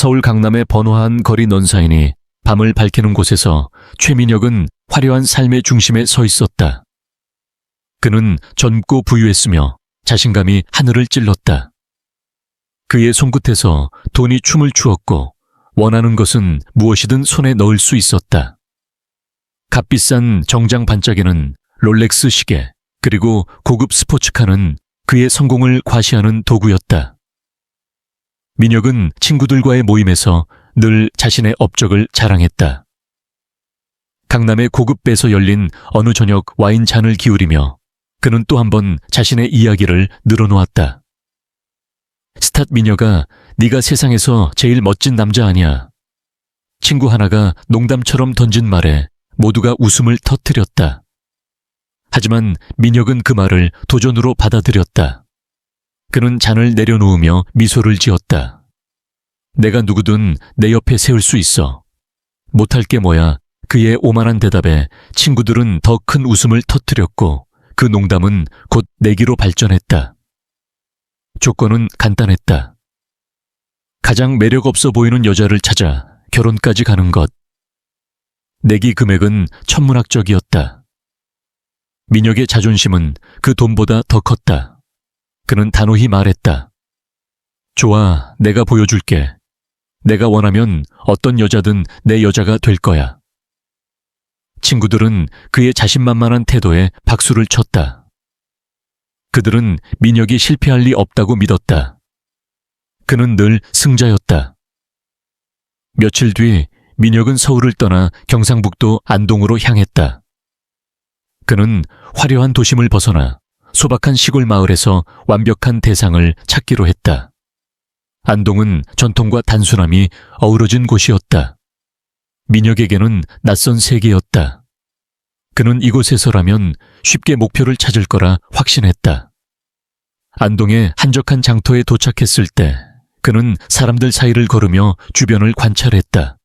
서울 강남의 번화한 거리 넌사이니 밤을 밝히는 곳에서 최민혁은 화려한 삶의 중심에 서 있었다. 그는 젊고 부유했으며 자신감이 하늘을 찔렀다. 그의 손끝에서 돈이 춤을 추었고 원하는 것은 무엇이든 손에 넣을 수 있었다. 값비싼 정장 반짝이는 롤렉스 시계 그리고 고급 스포츠카는 그의 성공을 과시하는 도구였다. 민혁은 친구들과의 모임에서 늘 자신의 업적을 자랑했다. 강남의 고급 배에서 열린 어느 저녁 와인 잔을 기울이며 그는 또 한 번 자신의 이야기를 늘어놓았다. 스탓 민혁아, 네가 세상에서 제일 멋진 남자 아니야. 친구 하나가 농담처럼 던진 말에 모두가 웃음을 터뜨렸다. 하지만 민혁은 그 말을 도전으로 받아들였다. 그는 잔을 내려놓으며 미소를 지었다. 내가 누구든 내 옆에 세울 수 있어. 못할 게 뭐야. 그의 오만한 대답에 친구들은 더 큰 웃음을 터뜨렸고 그 농담은 곧 내기로 발전했다. 조건은 간단했다. 가장 매력 없어 보이는 여자를 찾아 결혼까지 가는 것. 내기 금액은 천문학적이었다. 민혁의 자존심은 그 돈보다 더 컸다. 그는 단호히 말했다. 좋아, 내가 보여줄게. 내가 원하면 어떤 여자든 내 여자가 될 거야. 친구들은 그의 자신만만한 태도에 박수를 쳤다. 그들은 민혁이 실패할 리 없다고 믿었다. 그는 늘 승자였다. 며칠 뒤 민혁은 서울을 떠나 경상북도 안동으로 향했다. 그는 화려한 도심을 벗어나 소박한 시골 마을에서 완벽한 대상을 찾기로 했다. 안동은 전통과 단순함이 어우러진 곳이었다. 민혁에게는 낯선 세계였다. 그는 이곳에서라면 쉽게 목표를 찾을 거라 확신했다. 안동의 한적한 장터에 도착했을 때 그는 사람들 사이를 걸으며 주변을 관찰했다.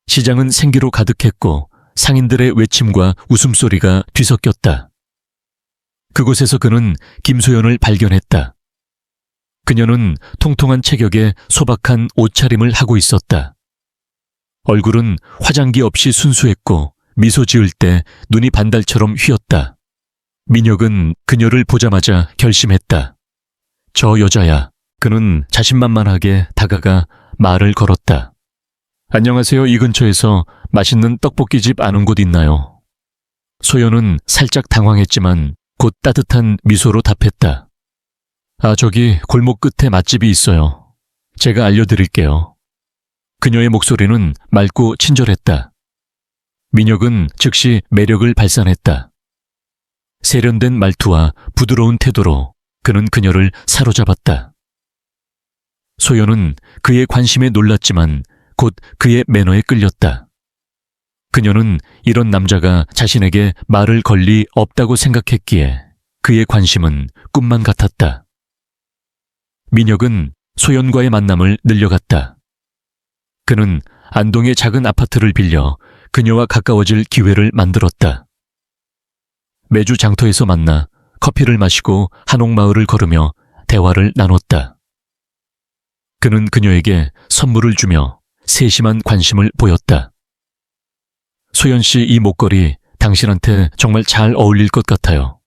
시장은 생기로 가득했고 상인들의 외침과 웃음소리가 뒤섞였다. 그곳에서 그는 김소연을 발견했다. 그녀는 통통한 체격에 소박한 옷차림을 하고 있었다. 얼굴은 화장기 없이 순수했고 미소 지을 때 눈이 반달처럼 휘었다. 민혁은 그녀를 보자마자 결심했다. 저 여자야. 그는 자신만만하게 다가가 말을 걸었다. 안녕하세요. 이 근처에서 맛있는 떡볶이집 아는 곳 있나요? 소연은 살짝 당황했지만 곧 따뜻한 미소로 답했다. 아, 저기 골목 끝에 맛집이 있어요. 제가 알려드릴게요. 그녀의 목소리는 맑고 친절했다. 민혁은 즉시 매력을 발산했다. 세련된 말투와 부드러운 태도로 그는 그녀를 사로잡았다. 소연은 그의 관심에 놀랐지만 곧 그의 매너에 끌렸다. 그녀는 이런 남자가 자신에게 말을 걸 리 없다고 생각했기에 그의 관심은 꿈만 같았다. 민혁은 소연과의 만남을 늘려갔다. 그는 안동의 작은 아파트를 빌려 그녀와 가까워질 기회를 만들었다. 매주 장터에서 만나 커피를 마시고 한옥마을을 걸으며 대화를 나눴다. 그는 그녀에게 선물을 주며 세심한 관심을 보였다. 소연 씨, 이 목걸이 당신한테 정말 잘 어울릴 것 같아요.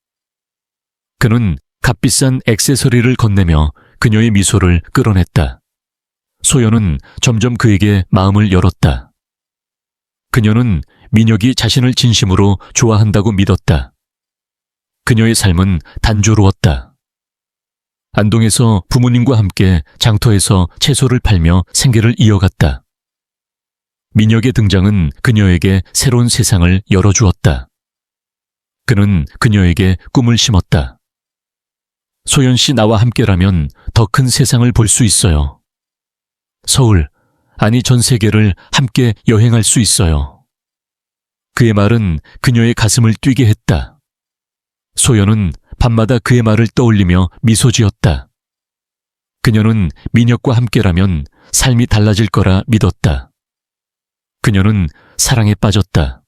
그는 값비싼 액세서리를 건네며 그녀의 미소를 끌어냈다. 소연은 점점 그에게 마음을 열었다. 그녀는 민혁이 자신을 진심으로 좋아한다고 믿었다. 그녀의 삶은 단조로웠다. 안동에서 부모님과 함께 장터에서 채소를 팔며 생계를 이어갔다. 민혁의 등장은 그녀에게 새로운 세상을 열어주었다. 그는 그녀에게 꿈을 심었다. 소연 씨, 나와 함께라면 더 큰 세상을 볼 수 있어요. 서울, 아니 전 세계를 함께 여행할 수 있어요. 그의 말은 그녀의 가슴을 뛰게 했다. 소연은 밤마다 그의 말을 떠올리며 미소 지었다. 그녀는 민혁과 함께라면 삶이 달라질 거라 믿었다. 그녀는 사랑에 빠졌다.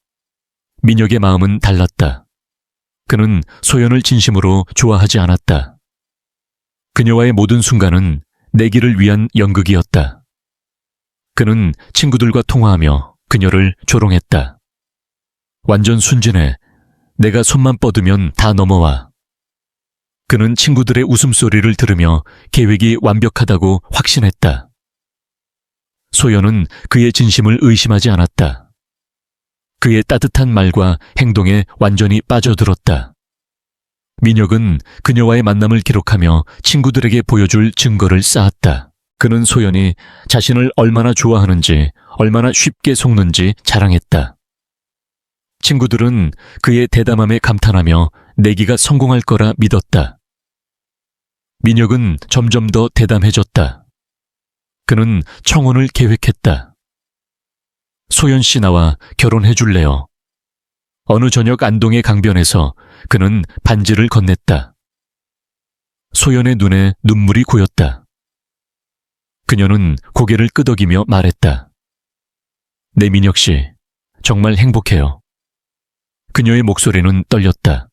민혁의 마음은 달랐다. 그는 소연을 진심으로 좋아하지 않았다. 그녀와의 모든 순간은 내기를 위한 연극이었다. 그는 친구들과 통화하며 그녀를 조롱했다. 완전 순진해. 내가 손만 뻗으면 다 넘어와. 그는 친구들의 웃음소리를 들으며 계획이 완벽하다고 확신했다. 소연은 그의 진심을 의심하지 않았다. 그의 따뜻한 말과 행동에 완전히 빠져들었다. 민혁은 그녀와의 만남을 기록하며 친구들에게 보여줄 증거를 쌓았다. 그는 소연이 자신을 얼마나 좋아하는지, 얼마나 쉽게 속는지 자랑했다. 친구들은 그의 대담함에 감탄하며 내기가 성공할 거라 믿었다. 민혁은 점점 더 대담해졌다. 그는 청혼을 계획했다. 소연 씨 나와 결혼해 줄래요? 어느 저녁 안동의 강변에서 그는 반지를 건넸다. 소연의 눈에 눈물이 고였다. 그녀는 고개를 끄덕이며 말했다. 네, 민혁 씨, 정말 행복해요. 그녀의 목소리는 떨렸다.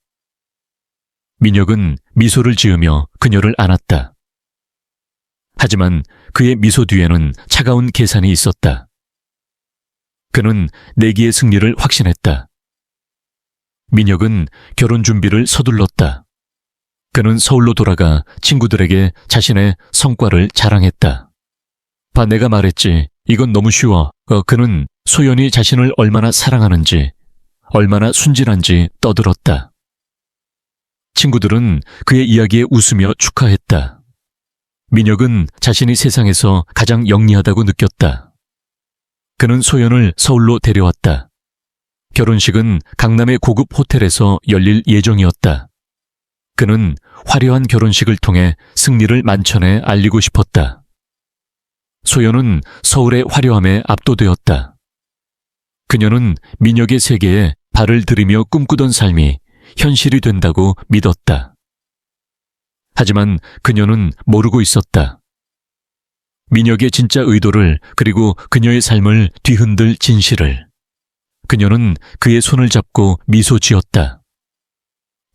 민혁은 미소를 지으며 그녀를 안았다. 하지만 그의 미소 뒤에는 차가운 계산이 있었다. 그는 내기의 승리를 확신했다. 민혁은 결혼 준비를 서둘렀다. 그는 서울로 돌아가 친구들에게 자신의 성과를 자랑했다. 봐, 내가 말했지. 이건 너무 쉬워. 그는 소연이 자신을 얼마나 사랑하는지, 얼마나 순진한지 떠들었다. 친구들은 그의 이야기에 웃으며 축하했다. 민혁은 자신이 세상에서 가장 영리하다고 느꼈다. 그는 소연을 서울로 데려왔다. 결혼식은 강남의 고급 호텔에서 열릴 예정이었다. 그는 화려한 결혼식을 통해 승리를 만천에 알리고 싶었다. 소연은 서울의 화려함에 압도되었다. 그녀는 민혁의 세계에 발을 들이며 꿈꾸던 삶이 현실이 된다고 믿었다. 하지만 그녀는 모르고 있었다. 민혁의 진짜 의도를, 그리고 그녀의 삶을 뒤흔들 진실을. 그녀는 그의 손을 잡고 미소 지었다.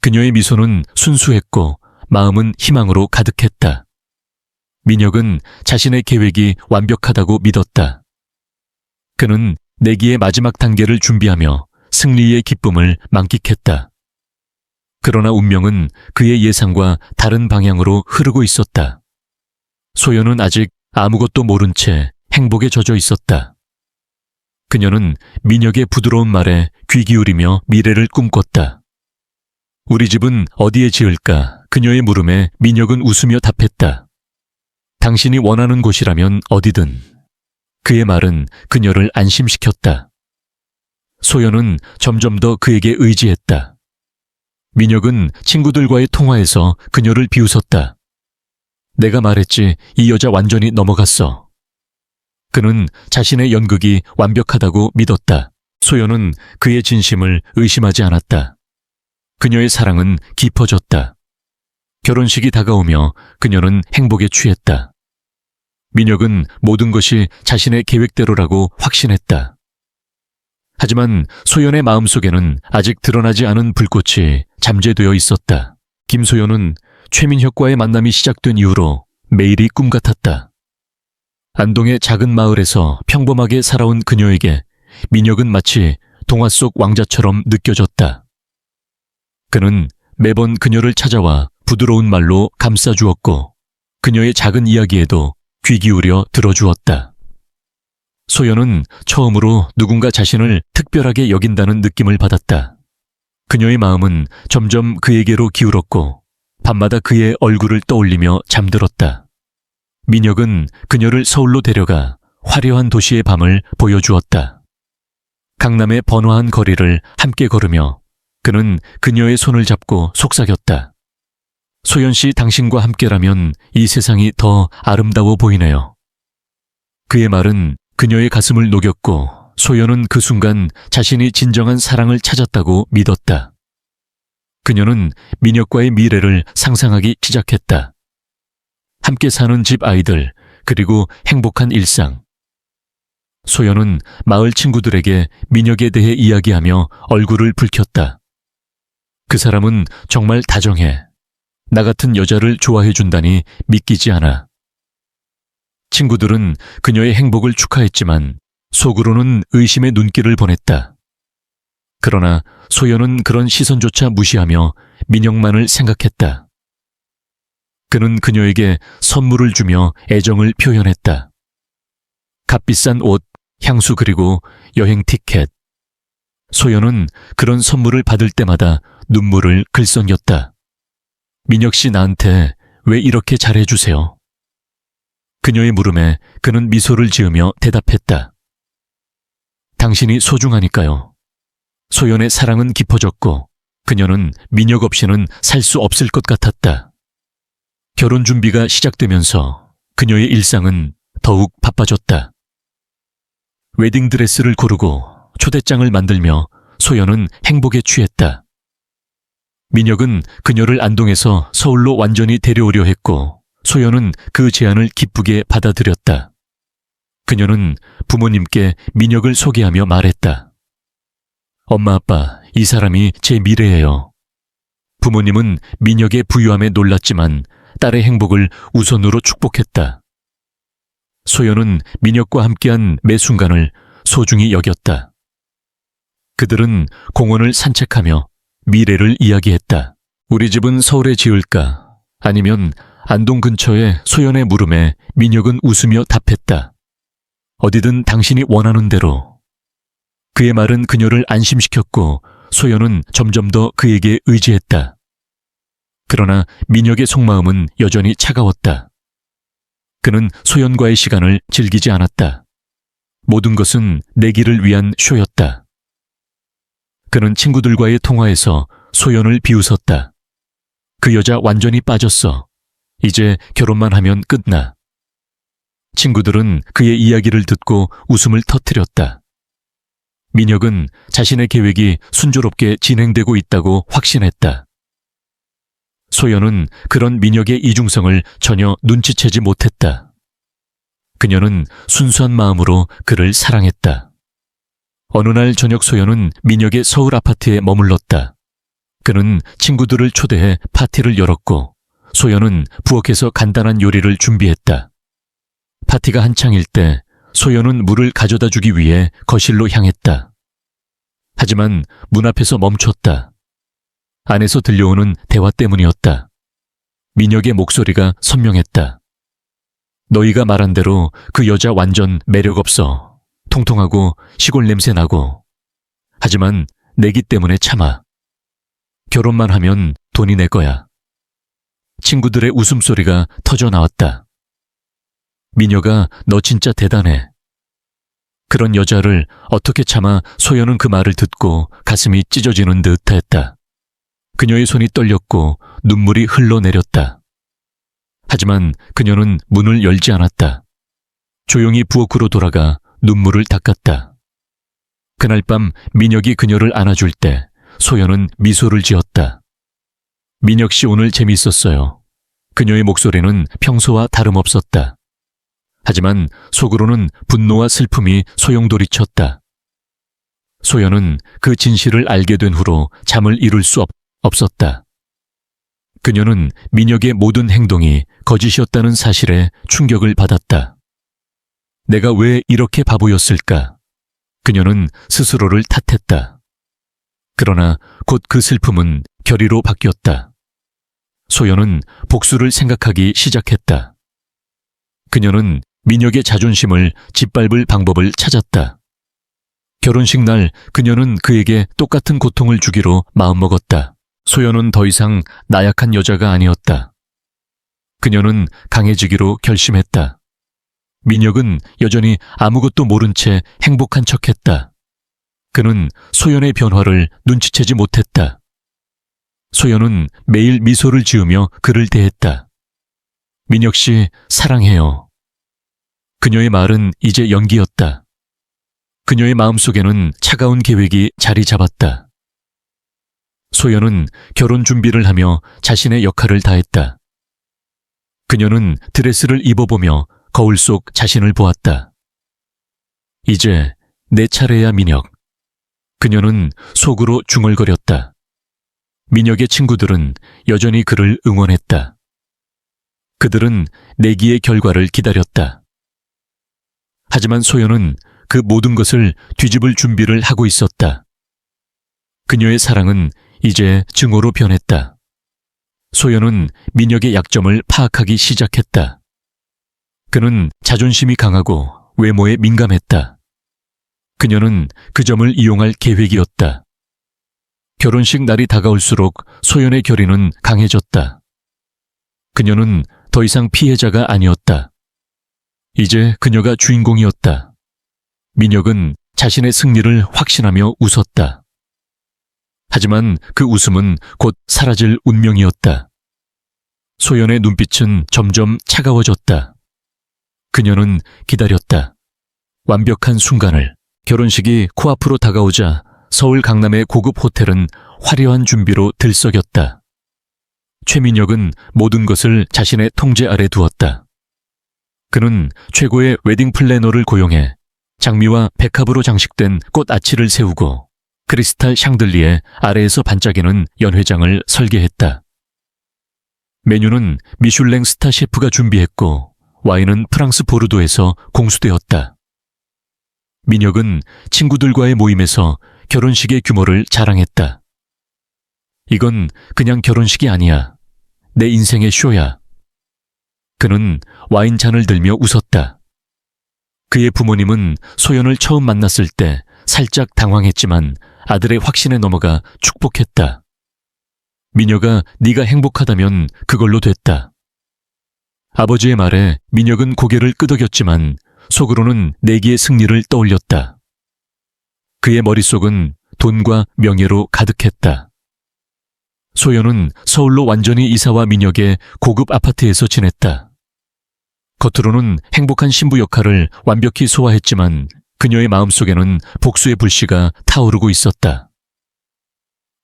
그녀의 미소는 순수했고 마음은 희망으로 가득했다. 민혁은 자신의 계획이 완벽하다고 믿었다. 그는 내기의 마지막 단계를 준비하며 승리의 기쁨을 만끽했다. 그러나 운명은 그의 예상과 다른 방향으로 흐르고 있었다. 소연은 아직 아무것도 모른 채 행복에 젖어 있었다. 그녀는 민혁의 부드러운 말에 귀 기울이며 미래를 꿈꿨다. 우리 집은 어디에 지을까? 그녀의 물음에 민혁은 웃으며 답했다. 당신이 원하는 곳이라면 어디든. 그의 말은 그녀를 안심시켰다. 소연은 점점 더 그에게 의지했다. 민혁은 친구들과의 통화에서 그녀를 비웃었다. 내가 말했지, 이 여자 완전히 넘어갔어. 그는 자신의 연극이 완벽하다고 믿었다. 소연은 그의 진심을 의심하지 않았다. 그녀의 사랑은 깊어졌다. 결혼식이 다가오며 그녀는 행복에 취했다. 민혁은 모든 것이 자신의 계획대로라고 확신했다. 하지만 소연의 마음속에는 아직 드러나지 않은 불꽃이 잠재되어 있었다. 김소연은 최민혁과의 만남이 시작된 이후로 매일이 꿈 같았다. 안동의 작은 마을에서 평범하게 살아온 그녀에게 민혁은 마치 동화 속 왕자처럼 느껴졌다. 그는 매번 그녀를 찾아와 부드러운 말로 감싸주었고 그녀의 작은 이야기에도 귀 기울여 들어주었다. 소연은 처음으로 누군가 자신을 특별하게 여긴다는 느낌을 받았다. 그녀의 마음은 점점 그에게로 기울었고 밤마다 그의 얼굴을 떠올리며 잠들었다. 민혁은 그녀를 서울로 데려가 화려한 도시의 밤을 보여주었다. 강남의 번화한 거리를 함께 걸으며 그는 그녀의 손을 잡고 속삭였다. 소연 씨, 당신과 함께라면 이 세상이 더 아름다워 보이네요. 그의 말은 그녀의 가슴을 녹였고 소연은 그 순간 자신이 진정한 사랑을 찾았다고 믿었다. 그녀는 민혁과의 미래를 상상하기 시작했다. 함께 사는 집 아이들, 그리고 행복한 일상. 소연은 마을 친구들에게 민혁에 대해 이야기하며 얼굴을 붉혔다. 그 사람은 정말 다정해. 나 같은 여자를 좋아해 준다니 믿기지 않아. 친구들은 그녀의 행복을 축하했지만 속으로는 의심의 눈길을 보냈다. 그러나 소연은 그런 시선조차 무시하며 민혁만을 생각했다. 그는 그녀에게 선물을 주며 애정을 표현했다. 값비싼 옷, 향수 그리고 여행 티켓. 소연은 그런 선물을 받을 때마다 눈물을 글썽였다. 민혁 씨 나한테 왜 이렇게 잘해주세요? 그녀의 물음에 그는 미소를 지으며 대답했다. 당신이 소중하니까요. 소연의 사랑은 깊어졌고 그녀는 민혁 없이는 살 수 없을 것 같았다. 결혼 준비가 시작되면서 그녀의 일상은 더욱 바빠졌다. 웨딩드레스를 고르고 초대장을 만들며 소연은 행복에 취했다. 민혁은 그녀를 안동에서 서울로 완전히 데려오려 했고 소연은 그 제안을 기쁘게 받아들였다. 그녀는 부모님께 민혁을 소개하며 말했다. 엄마 아빠, 이 사람이 제 미래예요. 부모님은 민혁의 부유함에 놀랐지만 딸의 행복을 우선으로 축복했다. 소연은 민혁과 함께한 매 순간을 소중히 여겼다. 그들은 공원을 산책하며 미래를 이야기했다. 우리 집은 서울에 지을까? 아니면 안동 근처의 소연의 물음에 민혁은 웃으며 답했다. 어디든 당신이 원하는 대로. 그의 말은 그녀를 안심시켰고 소연은 점점 더 그에게 의지했다. 그러나 민혁의 속마음은 여전히 차가웠다. 그는 소연과의 시간을 즐기지 않았다. 모든 것은 내기를 위한 쇼였다. 그는 친구들과의 통화에서 소연을 비웃었다. 그 여자 완전히 빠졌어. 이제 결혼만 하면 끝나. 친구들은 그의 이야기를 듣고 웃음을 터뜨렸다. 민혁은 자신의 계획이 순조롭게 진행되고 있다고 확신했다. 소연은 그런 민혁의 이중성을 전혀 눈치채지 못했다. 그녀는 순수한 마음으로 그를 사랑했다. 어느 날 저녁 소연은 민혁의 서울 아파트에 머물렀다. 그는 친구들을 초대해 파티를 열었고 소연은 부엌에서 간단한 요리를 준비했다. 파티가 한창일 때 소연은 물을 가져다 주기 위해 거실로 향했다. 하지만 문 앞에서 멈췄다. 안에서 들려오는 대화 때문이었다. 민혁의 목소리가 선명했다. 너희가 말한 대로 그 여자 완전 매력 없어. 통통하고 시골 냄새 나고. 하지만 내기 때문에 참아. 결혼만 하면 돈이 내 거야. 친구들의 웃음소리가 터져 나왔다. 민혁아, 너 진짜 대단해. 그런 여자를 어떻게 참아. 소연은 그 말을 듣고 가슴이 찢어지는 듯 했다. 그녀의 손이 떨렸고 눈물이 흘러내렸다. 하지만 그녀는 문을 열지 않았다. 조용히 부엌으로 돌아가 눈물을 닦았다. 그날 밤 민혁이 그녀를 안아줄 때 소연은 미소를 지었다. 민혁 씨 오늘 재미있었어요. 그녀의 목소리는 평소와 다름없었다. 하지만 속으로는 분노와 슬픔이 소용돌이쳤다. 소연은 그 진실을 알게 된 후로 잠을 이룰 수 없었다. 그녀는 민혁의 모든 행동이 거짓이었다는 사실에 충격을 받았다. 내가 왜 이렇게 바보였을까? 그녀는 스스로를 탓했다. 그러나 곧 그 슬픔은 결의로 바뀌었다. 소연은 복수를 생각하기 시작했다. 그녀는 민혁의 자존심을 짓밟을 방법을 찾았다. 결혼식 날 그녀는 그에게 똑같은 고통을 주기로 마음먹었다. 소연은 더 이상 나약한 여자가 아니었다. 그녀는 강해지기로 결심했다. 민혁은 여전히 아무것도 모른 채 행복한 척했다. 그는 소연의 변화를 눈치채지 못했다. 소연은 매일 미소를 지으며 그를 대했다. 민혁 씨, 사랑해요. 그녀의 말은 이제 연기였다. 그녀의 마음속에는 차가운 계획이 자리 잡았다. 소연은 결혼 준비를 하며 자신의 역할을 다했다. 그녀는 드레스를 입어보며 거울 속 자신을 보았다. 이제 내 차례야, 민혁. 그녀는 속으로 중얼거렸다. 민혁의 친구들은 여전히 그를 응원했다. 그들은 내기의 결과를 기다렸다. 하지만 소연은 그 모든 것을 뒤집을 준비를 하고 있었다. 그녀의 사랑은 이제 증오로 변했다. 소연은 민혁의 약점을 파악하기 시작했다. 그는 자존심이 강하고 외모에 민감했다. 그녀는 그 점을 이용할 계획이었다. 결혼식 날이 다가올수록 소연의 결의는 강해졌다. 그녀는 더 이상 피해자가 아니었다. 이제 그녀가 주인공이었다. 민혁은 자신의 승리를 확신하며 웃었다. 하지만 그 웃음은 곧 사라질 운명이었다. 소연의 눈빛은 점점 차가워졌다. 그녀는 기다렸다. 완벽한 순간을. 결혼식이 코앞으로 다가오자 서울 강남의 고급 호텔은 화려한 준비로 들썩였다. 최민혁은 모든 것을 자신의 통제 아래 두었다. 그는 최고의 웨딩 플래너를 고용해 장미와 백합으로 장식된 꽃 아치를 세우고 크리스탈 샹들리에 아래에서 반짝이는 연회장을 설계했다. 메뉴는 미슐랭 스타 셰프가 준비했고 와인은 프랑스 보르도에서 공수되었다. 민혁은 친구들과의 모임에서 결혼식의 규모를 자랑했다. 이건 그냥 결혼식이 아니야. 내 인생의 쇼야. 그는 와인잔을 들며 웃었다. 그의 부모님은 소연을 처음 만났을 때 살짝 당황했지만 아들의 확신에 넘어가 축복했다. 민혁아, 네가 행복하다면 그걸로 됐다. 아버지의 말에 민혁은 고개를 끄덕였지만 속으로는 내기의 승리를 떠올렸다. 그의 머릿속은 돈과 명예로 가득했다. 소연은 서울로 완전히 이사와 민혁의 고급 아파트에서 지냈다. 겉으로는 행복한 신부 역할을 완벽히 소화했지만 그녀의 마음속에는 복수의 불씨가 타오르고 있었다.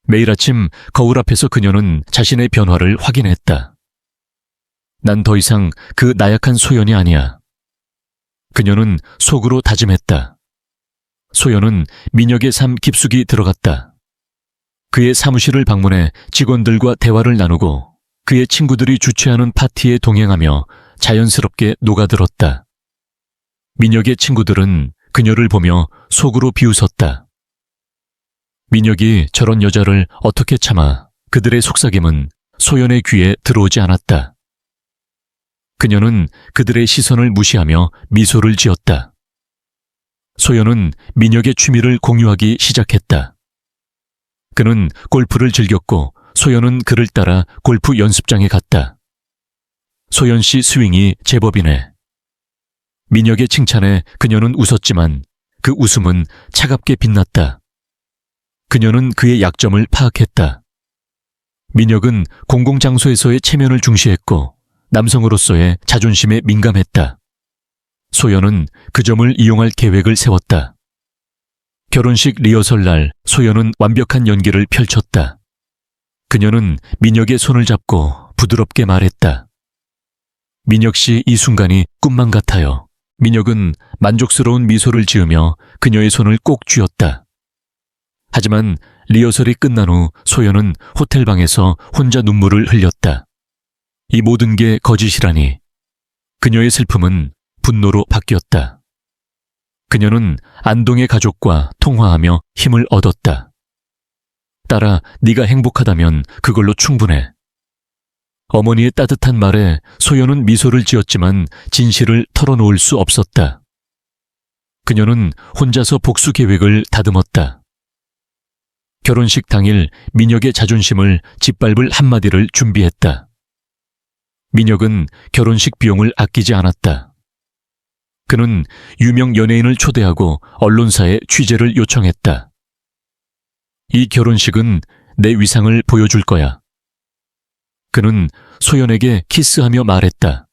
매일 아침 거울 앞에서 그녀는 자신의 변화를 확인했다. 난 더 이상 그 나약한 소연이 아니야. 그녀는 속으로 다짐했다. 소연은 민혁의 삶 깊숙이 들어갔다. 그의 사무실을 방문해 직원들과 대화를 나누고 그의 친구들이 주최하는 파티에 동행하며 자연스럽게 녹아들었다. 민혁의 친구들은 그녀를 보며 속으로 비웃었다. 민혁이 저런 여자를 어떻게 참아. 그들의 속삭임은 소연의 귀에 들어오지 않았다. 그녀는 그들의 시선을 무시하며 미소를 지었다. 소연은 민혁의 취미를 공유하기 시작했다. 그는 골프를 즐겼고 소연은 그를 따라 골프 연습장에 갔다. 소연 씨 스윙이 제법이네. 민혁의 칭찬에 그녀는 웃었지만 그 웃음은 차갑게 빛났다. 그녀는 그의 약점을 파악했다. 민혁은 공공장소에서의 체면을 중시했고 남성으로서의 자존심에 민감했다. 소연은 그 점을 이용할 계획을 세웠다. 결혼식 리허설 날 소연은 완벽한 연기를 펼쳤다. 그녀는 민혁의 손을 잡고 부드럽게 말했다. 민혁 씨, 이 순간이 꿈만 같아요. 민혁은 만족스러운 미소를 지으며 그녀의 손을 꼭 쥐었다. 하지만 리허설이 끝난 후 소연은 호텔 방에서 혼자 눈물을 흘렸다. 이 모든 게 거짓이라니. 그녀의 슬픔은 분노로 바뀌었다. 그녀는 안동의 가족과 통화하며 힘을 얻었다. 딸아, 네가 행복하다면 그걸로 충분해. 어머니의 따뜻한 말에 소연은 미소를 지었지만 진실을 털어놓을 수 없었다. 그녀는 혼자서 복수 계획을 다듬었다. 결혼식 당일 민혁의 자존심을 짓밟을 한마디를 준비했다. 민혁은 결혼식 비용을 아끼지 않았다. 그는 유명 연예인을 초대하고 언론사에 취재를 요청했다. 이 결혼식은 내 위상을 보여줄 거야. 그는 소연에게 키스하며 말했다.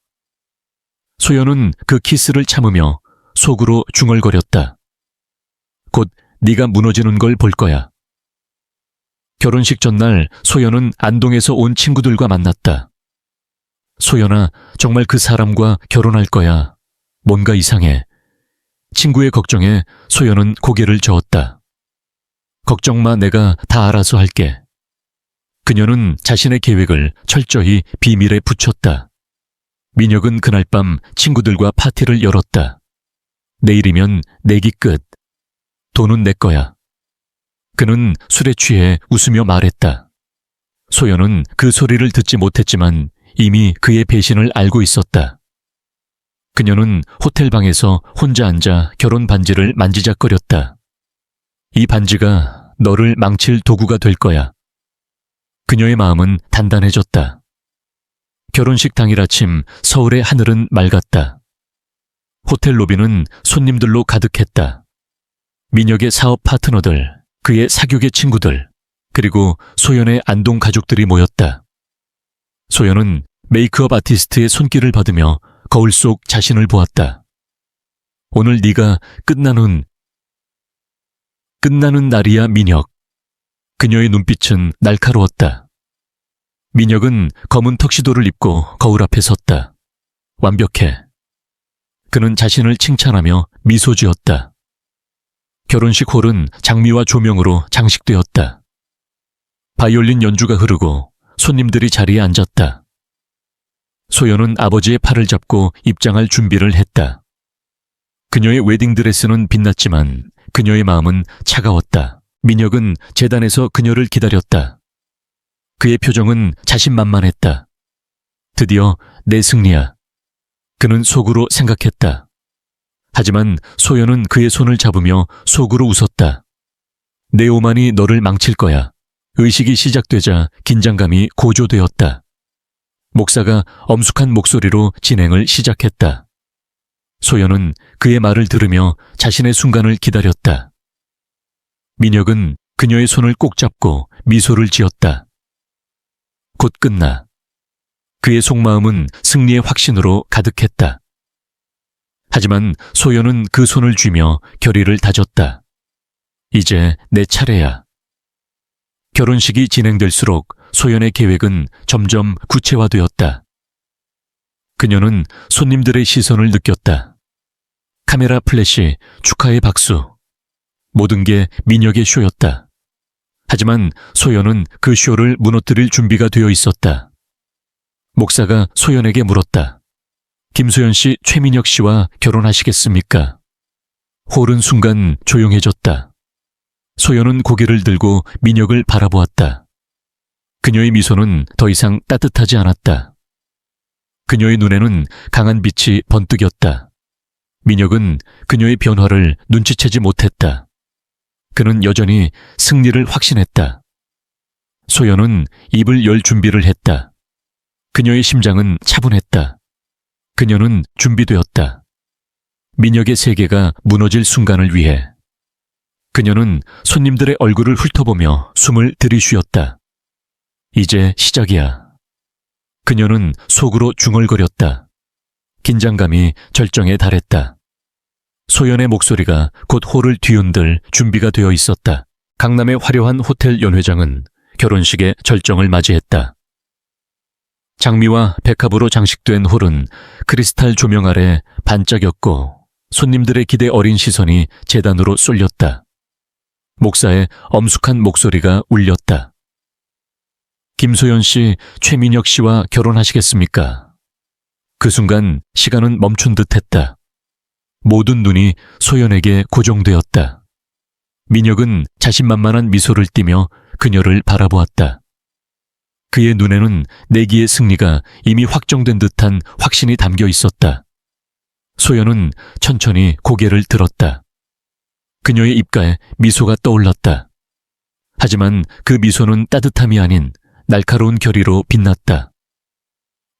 소연은 그 키스를 참으며 속으로 중얼거렸다. 곧 네가 무너지는 걸 볼 거야. 결혼식 전날 소연은 안동에서 온 친구들과 만났다. 소연아, 정말 그 사람과 결혼할 거야. 뭔가 이상해. 친구의 걱정에 소연은 고개를 저었다. 걱정 마, 내가 다 알아서 할게. 그녀는 자신의 계획을 철저히 비밀에 붙였다. 민혁은 그날 밤 친구들과 파티를 열었다. 내일이면 내기 끝. 돈은 내 거야. 그는 술에 취해 웃으며 말했다. 소연은 그 소리를 듣지 못했지만 이미 그의 배신을 알고 있었다. 그녀는 호텔방에서 혼자 앉아 결혼 반지를 만지작거렸다. 이 반지가 너를 망칠 도구가 될 거야. 그녀의 마음은 단단해졌다. 결혼식 당일 아침 서울의 하늘은 맑았다. 호텔 로비는 손님들로 가득했다. 민혁의 사업 파트너들, 그의 사교계 친구들, 그리고 소연의 안동 가족들이 모였다. 소연은 메이크업 아티스트의 손길을 받으며 거울 속 자신을 보았다. 오늘 네가 끝나는 날이야, 민혁. 그녀의 눈빛은 날카로웠다. 민혁은 검은 턱시도를 입고 거울 앞에 섰다. 완벽해. 그는 자신을 칭찬하며 미소 지었다. 결혼식 홀은 장미와 조명으로 장식되었다. 바이올린 연주가 흐르고 손님들이 자리에 앉았다. 소연은 아버지의 팔을 잡고 입장할 준비를 했다. 그녀의 웨딩드레스는 빛났지만 그녀의 마음은 차가웠다. 민혁은 재단에서 그녀를 기다렸다. 그의 표정은 자신만만했다. 드디어 내 승리야. 그는 속으로 생각했다. 하지만 소연은 그의 손을 잡으며 속으로 웃었다. 내 오만이 너를 망칠 거야. 의식이 시작되자 긴장감이 고조되었다. 목사가 엄숙한 목소리로 진행을 시작했다. 소연은 그의 말을 들으며 자신의 순간을 기다렸다. 민혁은 그녀의 손을 꼭 잡고 미소를 지었다. 곧 끝나. 그의 속마음은 승리의 확신으로 가득했다. 하지만 소연은 그 손을 쥐며 결의를 다졌다. 이제 내 차례야. 결혼식이 진행될수록 소연의 계획은 점점 구체화되었다. 그녀는 손님들의 시선을 느꼈다. 카메라 플래시, 축하의 박수. 모든 게 민혁의 쇼였다. 하지만 소연은 그 쇼를 무너뜨릴 준비가 되어 있었다. 목사가 소연에게 물었다. 김소연 씨, 최민혁 씨와 결혼하시겠습니까? 홀은 순간 조용해졌다. 소연은 고개를 들고 민혁을 바라보았다. 그녀의 미소는 더 이상 따뜻하지 않았다. 그녀의 눈에는 강한 빛이 번뜩였다. 민혁은 그녀의 변화를 눈치채지 못했다. 그는 여전히 승리를 확신했다. 소연은 입을 열 준비를 했다. 그녀의 심장은 차분했다. 그녀는 준비되었다. 민혁의 세계가 무너질 순간을 위해. 그녀는 손님들의 얼굴을 훑어보며 숨을 들이쉬었다. 이제 시작이야. 그녀는 속으로 중얼거렸다. 긴장감이 절정에 달했다. 소연의 목소리가 곧 홀을 뒤흔들 준비가 되어 있었다. 강남의 화려한 호텔 연회장은 결혼식의 절정을 맞이했다. 장미와 백합으로 장식된 홀은 크리스탈 조명 아래 반짝였고 손님들의 기대 어린 시선이 제단으로 쏠렸다. 목사의 엄숙한 목소리가 울렸다. 김소연 씨, 최민혁 씨와 결혼하시겠습니까? 그 순간 시간은 멈춘 듯했다. 모든 눈이 소연에게 고정되었다. 민혁은 자신만만한 미소를 띠며 그녀를 바라보았다. 그의 눈에는 내기의 승리가 이미 확정된 듯한 확신이 담겨 있었다. 소연은 천천히 고개를 들었다. 그녀의 입가에 미소가 떠올랐다. 하지만 그 미소는 따뜻함이 아닌 날카로운 결의로 빛났다.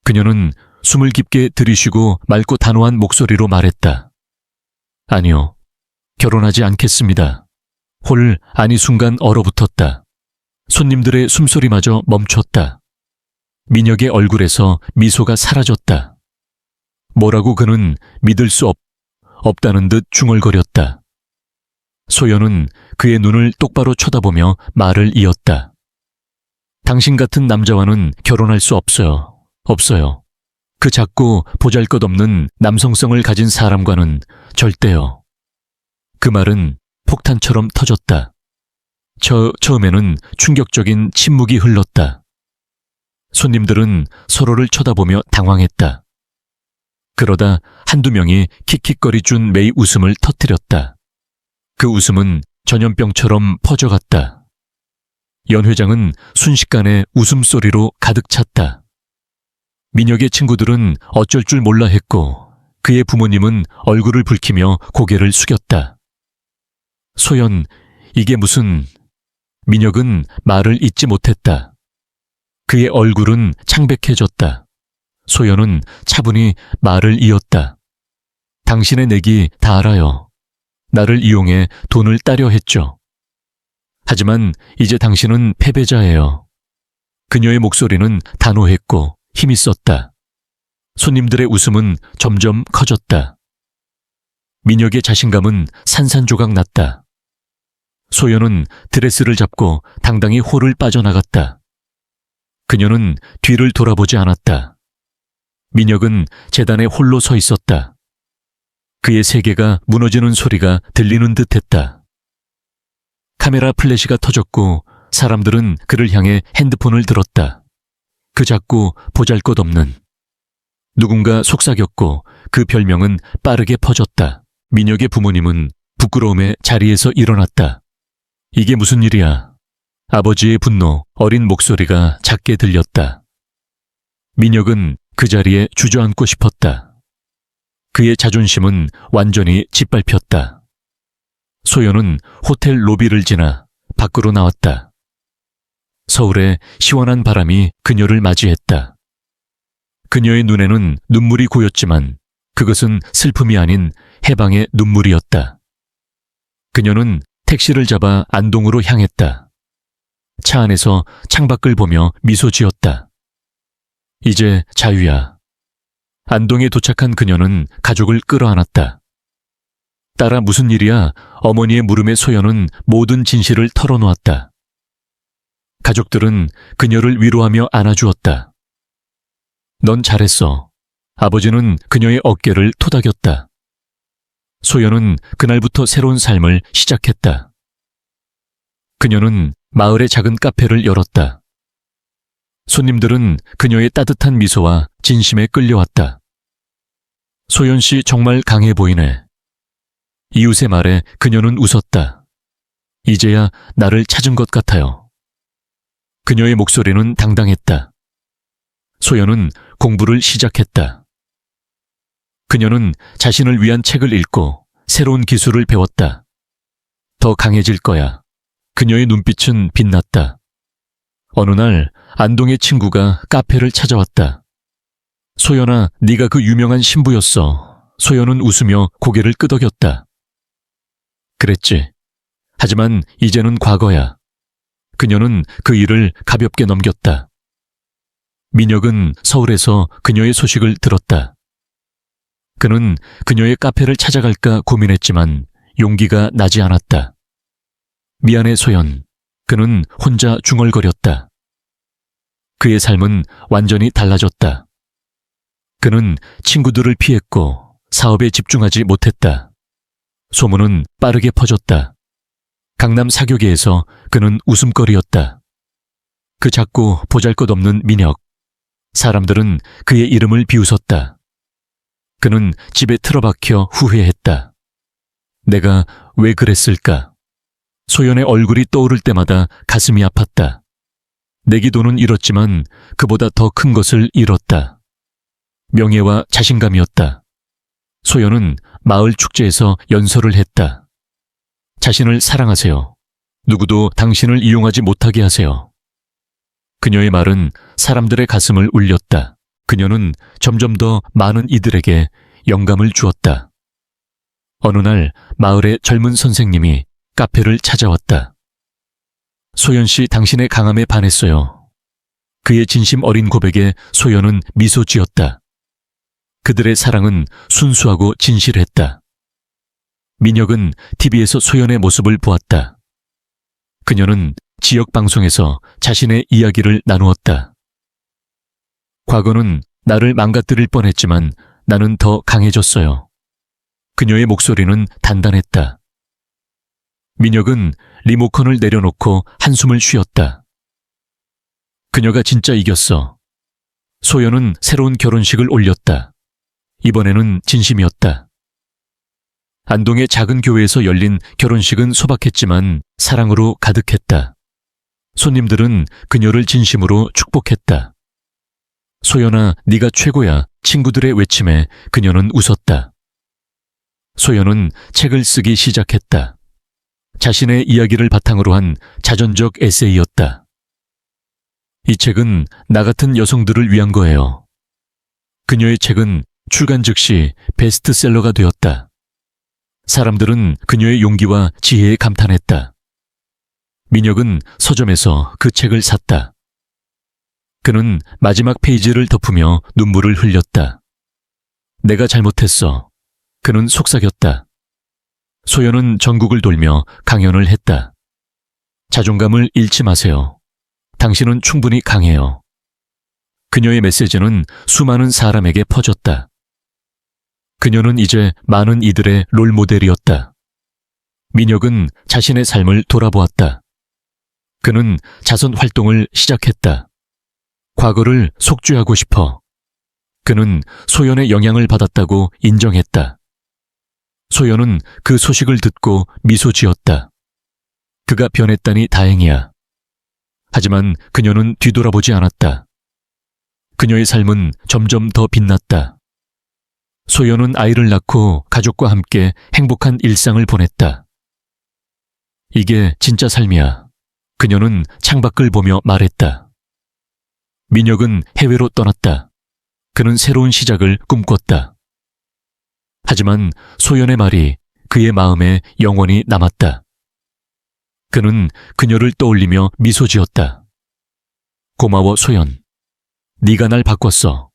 그녀는 숨을 깊게 들이쉬고 맑고 단호한 목소리로 말했다. 아니요, 결혼하지 않겠습니다. 홀 안이 순간 얼어붙었다. 손님들의 숨소리마저 멈췄다. 민혁의 얼굴에서 미소가 사라졌다. 뭐라고 그는 믿을 수 없다는 듯 중얼거렸다. 소연은 그의 눈을 똑바로 쳐다보며 말을 이었다. 당신 같은 남자와는 결혼할 수 없어요. 없어요. 그 작고 보잘것없는 남성성을 가진 사람과는 절대요. 그 말은 폭탄처럼 터졌다. 처음에는 충격적인 침묵이 흘렀다. 손님들은 서로를 쳐다보며 당황했다. 그러다 한두 명이 킥킥거리 준 매의 웃음을 터뜨렸다. 그 웃음은 전염병처럼 퍼져갔다. 연 회장은 순식간에 웃음소리로 가득 찼다. 민혁의 친구들은 어쩔 줄 몰라 했고 그의 부모님은 얼굴을 붉히며 고개를 숙였다. 소연, 이게 무슨... 민혁은 말을 잇지 못했다. 그의 얼굴은 창백해졌다. 소연은 차분히 말을 이었다. 당신의 내기 다 알아요. 나를 이용해 돈을 따려 했죠. 하지만 이제 당신은 패배자예요. 그녀의 목소리는 단호했고 힘있었다. 손님들의 웃음은 점점 커졌다. 민혁의 자신감은 산산조각 났다. 소연은 드레스를 잡고 당당히 홀을 빠져나갔다. 그녀는 뒤를 돌아보지 않았다. 민혁은 재단에 홀로 서 있었다. 그의 세계가 무너지는 소리가 들리는 듯했다. 카메라 플래시가 터졌고 사람들은 그를 향해 핸드폰을 들었다. 그 작고 보잘것없는. 누군가 속삭였고 그 별명은 빠르게 퍼졌다. 민혁의 부모님은 부끄러움에 자리에서 일어났다. 이게 무슨 일이야? 아버지의 분노, 어린 목소리가 작게 들렸다. 민혁은 그 자리에 주저앉고 싶었다. 그의 자존심은 완전히 짓밟혔다. 소연은 호텔 로비를 지나 밖으로 나왔다. 서울의 시원한 바람이 그녀를 맞이했다. 그녀의 눈에는 눈물이 고였지만 그것은 슬픔이 아닌 해방의 눈물이었다. 그녀는 택시를 잡아 안동으로 향했다. 차 안에서 창밖을 보며 미소 지었다. 이제 자유야. 안동에 도착한 그녀는 가족을 끌어안았다. 딸아, 무슨 일이야? 어머니의 물음에 소연은 모든 진실을 털어놓았다. 가족들은 그녀를 위로하며 안아주었다. 넌 잘했어. 아버지는 그녀의 어깨를 토닥였다. 소연은 그날부터 새로운 삶을 시작했다. 그녀는 마을의 작은 카페를 열었다. 손님들은 그녀의 따뜻한 미소와 진심에 끌려왔다. 소연 씨 정말 강해 보이네. 이웃의 말에 그녀는 웃었다. 이제야 나를 찾은 것 같아요. 그녀의 목소리는 당당했다. 소연은 공부를 시작했다. 그녀는 자신을 위한 책을 읽고 새로운 기술을 배웠다. 더 강해질 거야. 그녀의 눈빛은 빛났다. 어느 날 안동의 친구가 카페를 찾아왔다. 소연아, 네가 그 유명한 신부였어. 소연은 웃으며 고개를 끄덕였다. 그랬지. 하지만 이제는 과거야. 그녀는 그 일을 가볍게 넘겼다. 민혁은 서울에서 그녀의 소식을 들었다. 그는 그녀의 카페를 찾아갈까 고민했지만 용기가 나지 않았다. 미안해, 소연. 그는 혼자 중얼거렸다. 그의 삶은 완전히 달라졌다. 그는 친구들을 피했고 사업에 집중하지 못했다. 소문은 빠르게 퍼졌다. 강남 사교계에서 그는 웃음거리였다. 그 작고 보잘것없는 민혁. 사람들은 그의 이름을 비웃었다. 그는 집에 틀어박혀 후회했다. 내가 왜 그랬을까? 소연의 얼굴이 떠오를 때마다 가슴이 아팠다. 내기도는 잃었지만 그보다 더 큰 것을 잃었다. 명예와 자신감이었다. 소연은 마을 축제에서 연설을 했다. 자신을 사랑하세요. 누구도 당신을 이용하지 못하게 하세요. 그녀의 말은 사람들의 가슴을 울렸다. 그녀는 점점 더 많은 이들에게 영감을 주었다. 어느 날 마을의 젊은 선생님이 카페를 찾아왔다. 소연 씨, 당신의 강함에 반했어요. 그의 진심 어린 고백에 소연은 미소 지었다. 그들의 사랑은 순수하고 진실했다. 민혁은 TV에서 소연의 모습을 보았다. 그녀는 지역 방송에서 자신의 이야기를 나누었다. 과거는 나를 망가뜨릴 뻔했지만 나는 더 강해졌어요. 그녀의 목소리는 단단했다. 민혁은 리모컨을 내려놓고 한숨을 쉬었다. 그녀가 진짜 이겼어. 소연은 새로운 결혼식을 올렸다. 이번에는 진심이었다. 안동의 작은 교회에서 열린 결혼식은 소박했지만 사랑으로 가득했다. 손님들은 그녀를 진심으로 축복했다. 소연아, 네가 최고야. 친구들의 외침에 그녀는 웃었다. 소연은 책을 쓰기 시작했다. 자신의 이야기를 바탕으로 한 자전적 에세이였다. 이 책은 나 같은 여성들을 위한 거예요. 그녀의 책은 출간 즉시 베스트셀러가 되었다. 사람들은 그녀의 용기와 지혜에 감탄했다. 민혁은 서점에서 그 책을 샀다. 그는 마지막 페이지를 덮으며 눈물을 흘렸다. 내가 잘못했어. 그는 속삭였다. 소연은 전국을 돌며 강연을 했다. 자존감을 잃지 마세요. 당신은 충분히 강해요. 그녀의 메시지는 수많은 사람에게 퍼졌다. 그녀는 이제 많은 이들의 롤모델이었다. 민혁은 자신의 삶을 돌아보았다. 그는 자선 활동을 시작했다. 과거를 속죄하고 싶어. 그는 소연의 영향을 받았다고 인정했다. 소연은 그 소식을 듣고 미소 지었다. 그가 변했다니 다행이야. 하지만 그녀는 뒤돌아보지 않았다. 그녀의 삶은 점점 더 빛났다. 소연은 아이를 낳고 가족과 함께 행복한 일상을 보냈다. 이게 진짜 삶이야. 그녀는 창밖을 보며 말했다. 민혁은 해외로 떠났다. 그는 새로운 시작을 꿈꿨다. 하지만 소연의 말이 그의 마음에 영원히 남았다. 그는 그녀를 떠올리며 미소 지었다. 고마워, 소연. 네가 날 바꿨어.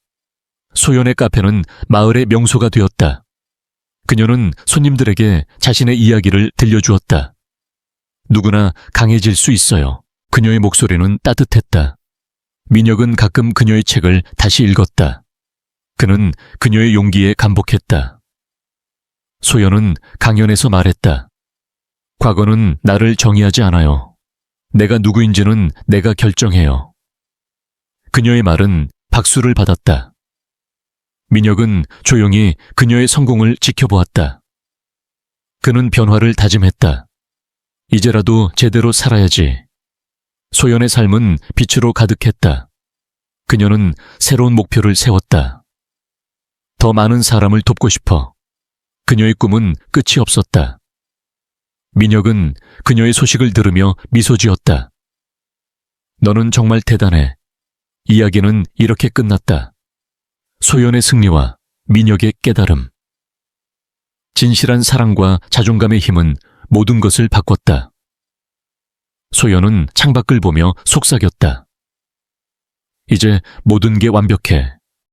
소연의 카페는 마을의 명소가 되었다. 그녀는 손님들에게 자신의 이야기를 들려주었다. 누구나 강해질 수 있어요. 그녀의 목소리는 따뜻했다. 민혁은 가끔 그녀의 책을 다시 읽었다. 그는 그녀의 용기에 감복했다. 소연은 강연에서 말했다. 과거는 나를 정의하지 않아요. 내가 누구인지는 내가 결정해요. 그녀의 말은 박수를 받았다. 민혁은 조용히 그녀의 성공을 지켜보았다. 그는 변화를 다짐했다. 이제라도 제대로 살아야지. 소연의 삶은 빛으로 가득했다. 그녀는 새로운 목표를 세웠다. 더 많은 사람을 돕고 싶어. 그녀의 꿈은 끝이 없었다. 민혁은 그녀의 소식을 들으며 미소 지었다. 너는 정말 대단해. 이야기는 이렇게 끝났다. 소연의 승리와 민혁의 깨달음. 진실한 사랑과 자존감의 힘은 모든 것을 바꿨다. 소연은 창밖을 보며 속삭였다. 이제 모든 게 완벽해.